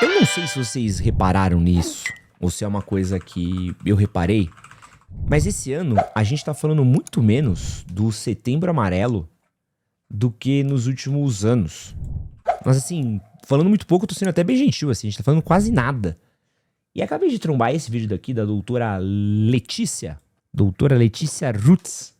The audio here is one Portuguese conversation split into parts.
Eu não sei se vocês repararam nisso, ou se é uma coisa que eu reparei, mas esse ano a gente tá falando muito menos do Setembro Amarelo do que nos últimos anos. Mas assim, falando muito pouco, eu tô sendo até bem gentil, assim, a gente tá falando quase nada. E acabei de trombar esse vídeo daqui da doutora Letícia Rutz.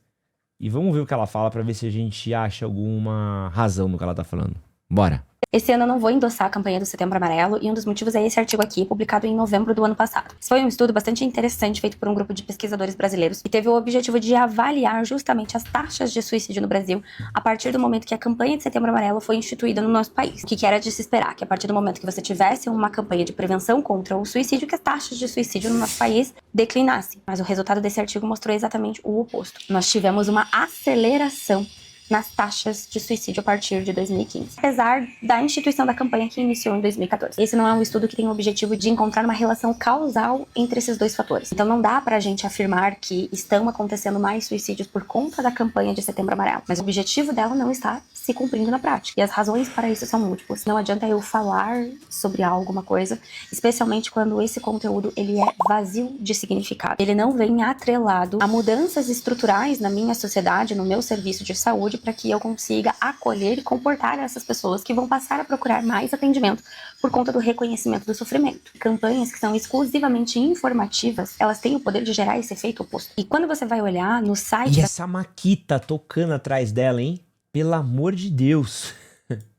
E vamos ver o que ela fala pra ver se a gente acha alguma razão no que ela tá falando. Bora! Esse ano eu não vou endossar a campanha do Setembro Amarelo, e um dos motivos é esse artigo aqui, publicado em novembro do ano passado. Esse foi um estudo bastante interessante feito por um grupo de pesquisadores brasileiros, e teve o objetivo de avaliar justamente as taxas de suicídio no Brasil a partir do momento que a campanha de Setembro Amarelo foi instituída no nosso país. O que era de se esperar? Que a partir do momento que você tivesse uma campanha de prevenção contra o suicídio, que as taxas de suicídio no nosso país declinassem. Mas o resultado desse artigo mostrou exatamente o oposto. Nós tivemos uma aceleração nas taxas de suicídio a partir de 2015, apesar da instituição da campanha que iniciou em 2014. Esse não é um estudo que tem o objetivo de encontrar uma relação causal entre esses dois fatores. Então não dá pra gente afirmar que estão acontecendo mais suicídios por conta da campanha de Setembro Amarelo, mas o objetivo dela não está se cumprindo na prática, e as razões para isso são múltiplas. Não adianta eu falar sobre alguma coisa, especialmente quando esse conteúdo ele é vazio de significado. Ele não vem atrelado a mudanças estruturais na minha sociedade, no meu serviço de saúde, para que eu consiga acolher e comportar essas pessoas que vão passar a procurar mais atendimento por conta do reconhecimento do sofrimento. Campanhas que são exclusivamente informativas, elas têm o poder de gerar esse efeito oposto. E quando você vai olhar no site... E essa maquita tocando atrás dela, hein? Pelo amor de Deus.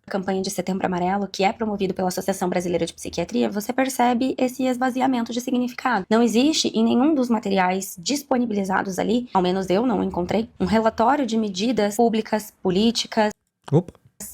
Campanha de Setembro Amarelo, que é promovido pela Associação Brasileira de Psiquiatria, você percebe esse esvaziamento de significado. Não existe em nenhum dos materiais disponibilizados ali, ao menos eu não encontrei, um relatório de medidas públicas, políticas,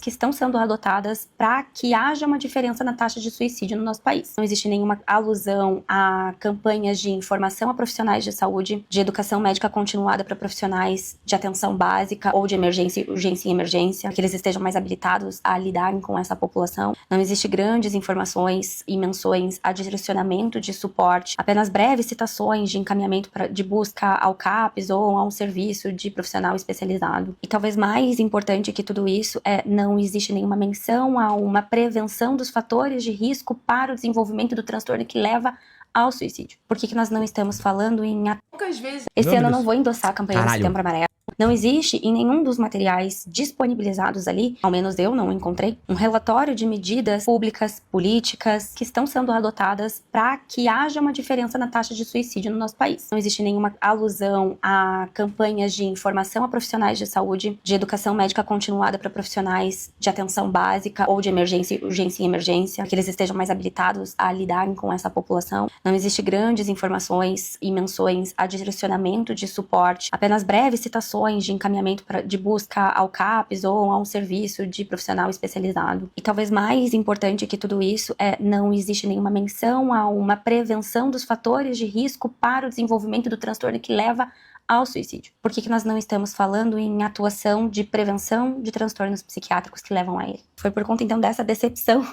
que estão sendo adotadas para que haja uma diferença na taxa de suicídio no nosso país. Não existe nenhuma alusão a campanhas de informação a profissionais de saúde, de educação médica continuada para profissionais de atenção básica ou de emergência, urgência e emergência, que eles estejam mais habilitados a lidarem com essa população. Não existe grandes informações e menções a direcionamento de suporte, apenas breves citações de encaminhamento de busca ao CAPS ou a um serviço de profissional especializado. E talvez mais importante que tudo isso não existe nenhuma menção a uma prevenção dos fatores de risco para o desenvolvimento do transtorno que leva ao suicídio. Por que nós não estamos falando em... Poucas vezes. Esse ano eu não vou endossar a campanha do Setembro Amarelo. Não existe em nenhum dos materiais disponibilizados ali, ao menos eu não encontrei, um relatório de medidas públicas, políticas, que estão sendo adotadas para que haja uma diferença na taxa de suicídio no nosso país. Não existe nenhuma alusão a campanhas de informação a profissionais de saúde, de educação médica continuada para profissionais de atenção básica ou de emergência, urgência e emergência, que eles estejam mais habilitados a lidarem com essa população. Não existe grandes informações e menções a direcionamento de suporte, apenas breves citações de encaminhamento de busca ao CAPS ou a um serviço de profissional especializado. E talvez mais importante que tudo isso não existe nenhuma menção a uma prevenção dos fatores de risco para o desenvolvimento do transtorno que leva ao suicídio. Por que nós não estamos falando em atuação de prevenção de transtornos psiquiátricos que levam a ele? Foi por conta então dessa decepção.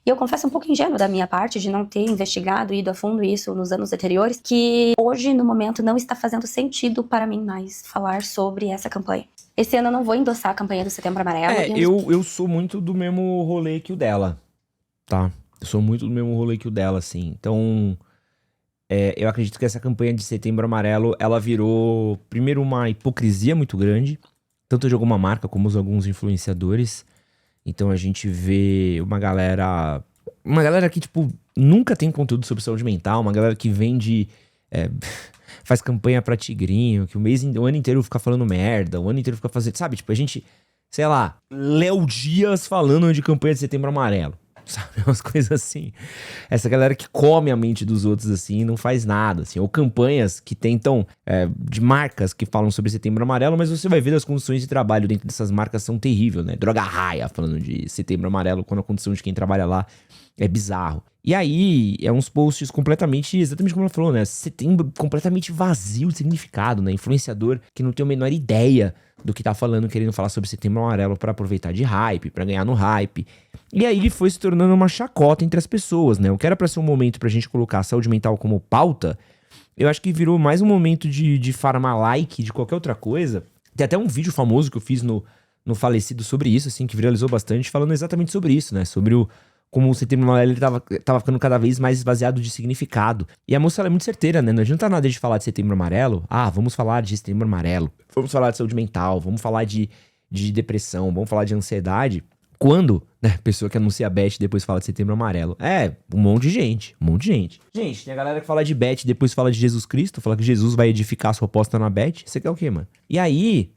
E eu confesso um pouco ingênuo da minha parte de não ter investigado e ido a fundo isso nos anos anteriores, que hoje, no momento, não está fazendo sentido para mim mais falar sobre essa campanha. Esse ano eu não vou endossar a campanha do Setembro Amarelo. Eu sou muito do mesmo rolê que o dela, tá? Eu sou muito do mesmo rolê que o dela, assim. Então, eu acredito que essa campanha de Setembro Amarelo, ela virou, primeiro, uma hipocrisia muito grande, tanto de alguma marca como de alguns influenciadores. Então a gente vê uma galera que, tipo, nunca tem conteúdo sobre saúde mental, uma galera que vende, faz campanha pra tigrinho, que o ano inteiro fica falando merda, o ano inteiro fica fazendo, sabe? Tipo, a gente, sei lá, Léo Dias falando de campanha de Setembro Amarelo, sabe? Umas coisas assim. Essa galera que come a mente dos outros, assim, e não faz nada, assim. Ou campanhas que tentam, de marcas que falam sobre Setembro Amarelo, mas você vai ver as condições de trabalho dentro dessas marcas são terríveis, né? Droga Raia falando de Setembro Amarelo, quando a condição de quem trabalha lá é bizarro. E aí, uns posts completamente, exatamente como ela falou, né? Setembro completamente vazio de significado, né? Influenciador que não tem a menor ideia do que tá falando, querendo falar sobre Setembro Amarelo pra aproveitar de hype, pra ganhar no hype. E aí ele foi se tornando uma chacota entre as pessoas, né? O que era pra ser um momento pra gente colocar a saúde mental como pauta, eu acho que virou mais um momento de farma-like, de qualquer outra coisa. Tem até um vídeo famoso que eu fiz no Falecido sobre isso, assim, que viralizou bastante, falando exatamente sobre isso, né? Sobre como o Setembro Amarelo ele tava ficando cada vez mais esvaziado de significado. E a moça ela é muito certeira, né? Não adianta nada de falar de Setembro Amarelo. Ah, vamos falar de Setembro Amarelo. Vamos falar de saúde mental. Vamos falar de depressão. Vamos falar de ansiedade. Quando, né, pessoa que anuncia a Beth depois fala de Setembro Amarelo. É, um monte de gente. Um monte de gente. Gente, tem a galera que fala de Beth depois fala de Jesus Cristo. Fala que Jesus vai edificar a sua aposta na Beth. Você quer o quê, mano? E aí,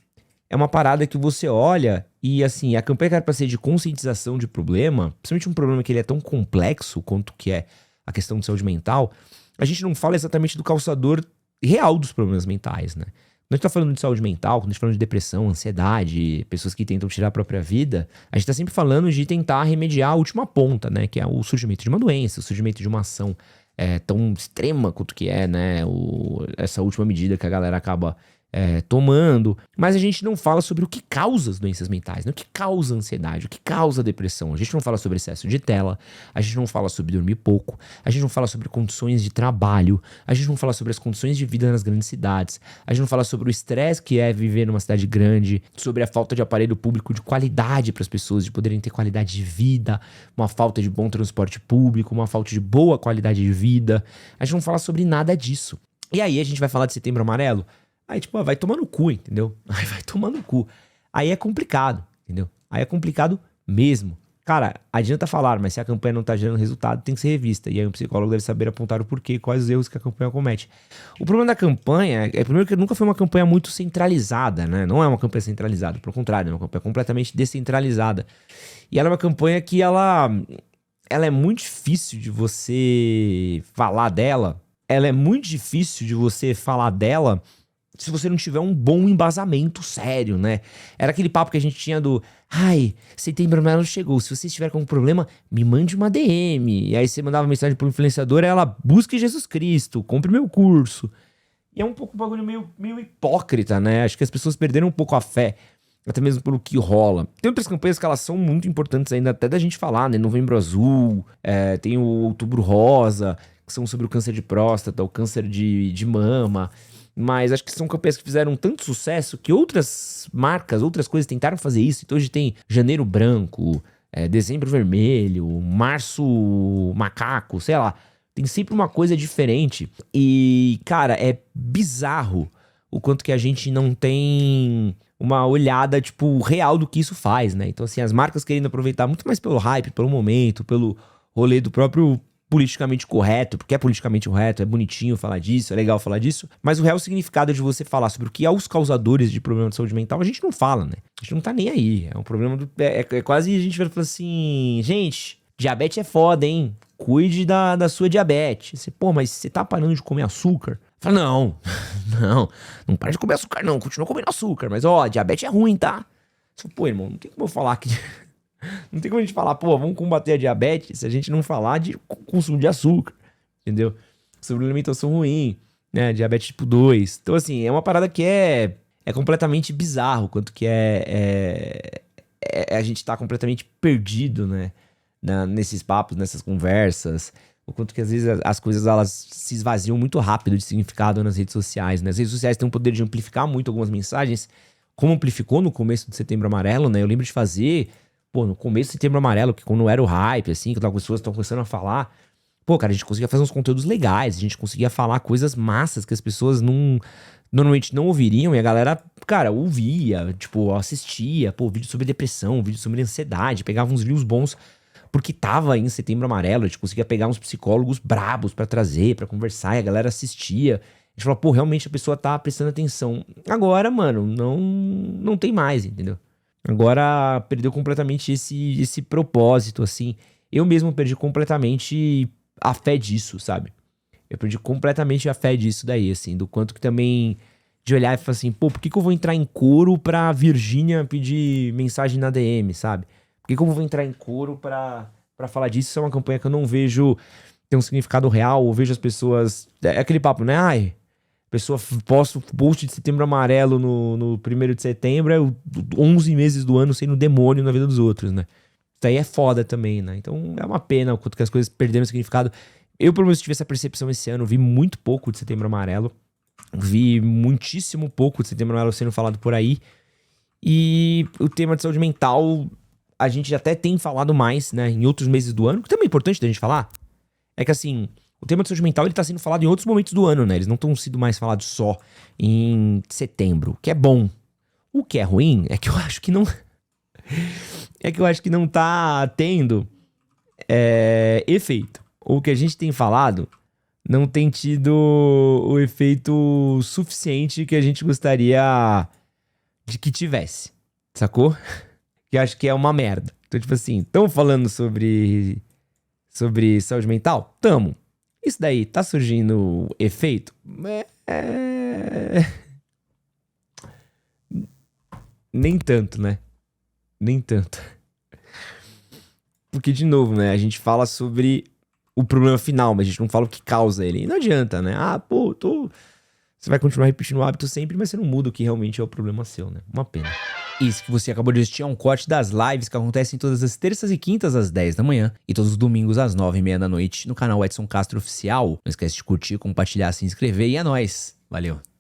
é uma parada que você olha e, assim, a campanha que era pra ser de conscientização de problema, principalmente um problema que ele é tão complexo quanto que é a questão de saúde mental, a gente não fala exatamente do causador real dos problemas mentais, né? Quando a gente tá falando de saúde mental, quando a gente tá falando de depressão, ansiedade, pessoas que tentam tirar a própria vida, a gente tá sempre falando de tentar remediar a última ponta, né? Que é o surgimento de uma doença, o surgimento de uma ação tão extrema quanto que é, né? Essa última medida que a galera acaba tomando. Mas a gente não fala sobre o que causa as doenças mentais, né? O que causa ansiedade, o que causa depressão. A gente não fala sobre excesso de tela, a gente não fala sobre dormir pouco, a gente não fala sobre condições de trabalho, a gente não fala sobre as condições de vida nas grandes cidades, a gente não fala sobre o estresse que é viver numa cidade grande, sobre a falta de aparelho público de qualidade para as pessoas, de poderem ter qualidade de vida, uma falta de bom transporte público, uma falta de boa qualidade de vida. A gente não fala sobre nada disso. E aí a gente vai falar de Setembro Amarelo? Aí, tipo, vai tomar no cu, entendeu? Aí vai tomar no cu. Aí é complicado, entendeu? Aí é complicado mesmo. Cara, adianta falar, mas se a campanha não tá gerando resultado, tem que ser revista. E aí um psicólogo deve saber apontar o porquê, quais os erros que a campanha comete. O problema da campanha primeiro, que nunca foi uma campanha muito centralizada, né? Não é uma campanha centralizada, pelo contrário, é uma campanha completamente descentralizada. E ela é uma campanha que ela é muito difícil de você falar dela. Ela é muito difícil de você falar dela se você não tiver um bom embasamento sério, né? Era aquele papo que a gente tinha do... Ai, Setembro Amarelo chegou. Se você estiver com um problema, me mande uma DM. E aí você mandava mensagem pro influenciador, ela... Busque Jesus Cristo, compre meu curso. E é um pouco um bagulho meio hipócrita, né? Acho que as pessoas perderam um pouco a fé. Até mesmo pelo que rola. Tem outras campanhas que elas são muito importantes ainda, até da gente falar, né? Novembro Azul, tem o Outubro Rosa, que são sobre o câncer de próstata, o câncer de mama... Mas acho que são campanhas que fizeram tanto sucesso que outras marcas, outras coisas tentaram fazer isso. Então hoje tem Janeiro Branco, Dezembro Vermelho, Março Macaco, sei lá. Tem sempre uma coisa diferente. E, cara, é bizarro o quanto que a gente não tem uma olhada, tipo, real do que isso faz, né? Então, assim, as marcas querendo aproveitar muito mais pelo hype, pelo momento, pelo rolê do próprio... politicamente correto, porque é politicamente correto, é bonitinho falar disso, é legal falar disso, mas o real significado de você falar sobre o que é os causadores de problema de saúde mental, a gente não fala, né? A gente não tá nem aí. É um problema é quase a gente vai falar assim, gente, diabetes é foda, hein? Cuide da sua diabetes. Você, pô, mas você tá parando de comer açúcar? Fala, não para de comer açúcar não, continua comendo açúcar, mas ó, diabetes é ruim, tá? Você, pô, irmão, não tem como eu falar que... Não tem como a gente falar, pô, vamos combater a diabetes se a gente não falar de consumo de açúcar, entendeu? Sobre alimentação ruim, né? Diabetes tipo 2. Então, assim, é uma parada que é completamente bizarro, quanto que a gente tá completamente perdido, né? Nesses papos, nessas conversas. O quanto que às vezes as coisas elas se esvaziam muito rápido de significado nas redes sociais, né? As redes sociais têm o poder de amplificar muito algumas mensagens, como amplificou no começo do Setembro Amarelo, né? Eu lembro de fazer... Pô, no começo do Setembro Amarelo, que quando era o hype, assim, que as pessoas estão começando a falar... Pô, cara, a gente conseguia fazer uns conteúdos legais, a gente conseguia falar coisas massas que as pessoas normalmente não ouviriam, e a galera, cara, ouvia, tipo, assistia, pô, vídeo sobre depressão, vídeo sobre ansiedade, pegava uns views bons, porque tava em Setembro Amarelo, a gente conseguia pegar uns psicólogos brabos pra trazer, pra conversar, e a galera assistia. A gente falava, pô, realmente a pessoa tá prestando atenção. Agora, mano, não tem mais, entendeu? Agora perdeu completamente esse propósito, assim. Eu mesmo perdi completamente a fé disso, sabe? Eu perdi completamente a fé disso daí, assim. Do quanto que também... De olhar e falar assim, pô, por que eu vou entrar em coro pra Virgínia pedir mensagem na DM, sabe? Por que eu vou entrar em coro pra falar disso? Isso é uma campanha que eu não vejo ter um significado real. Eu vejo as pessoas... É aquele papo, né? Ai... Pessoa posta o post de Setembro Amarelo no 1º de setembro, é 11 meses do ano sendo demônio na vida dos outros, né? Isso aí é foda também, né? Então é uma pena o quanto que as coisas perderam significado. Eu, pelo menos, tive essa percepção esse ano. Vi muito pouco de Setembro Amarelo. Vi muitíssimo pouco de Setembro Amarelo sendo falado por aí. E o tema de saúde mental, a gente até tem falado mais, né, em outros meses do ano, que também é importante da gente falar, é que assim, o tema de saúde mental, ele tá sendo falado em outros momentos do ano, né? Eles não estão sendo mais falados só em setembro, o que é bom. O que é ruim é que eu acho que não... é que eu acho que não tá tendo efeito. O que a gente tem falado não tem tido o efeito suficiente que a gente gostaria de que tivesse, sacou? Que eu acho que é uma merda. Então, tipo assim, estão falando sobre saúde mental? Tamo. Isso daí tá surgindo efeito? Nem tanto, né? Nem tanto. Porque, de novo, né? A gente fala sobre o problema final, mas a gente não fala o que causa ele. E não adianta, né? Ah, pô, você vai continuar repetindo o hábito sempre, mas você não muda o que realmente é o problema seu, né? Uma pena. Isso que você acabou de assistir é um corte das lives que acontecem todas as terças e quintas às 10 da manhã e todos os domingos às 9h30 da noite no canal Edson Castro Oficial. Não esquece de curtir, compartilhar, se inscrever e é nóis. Valeu!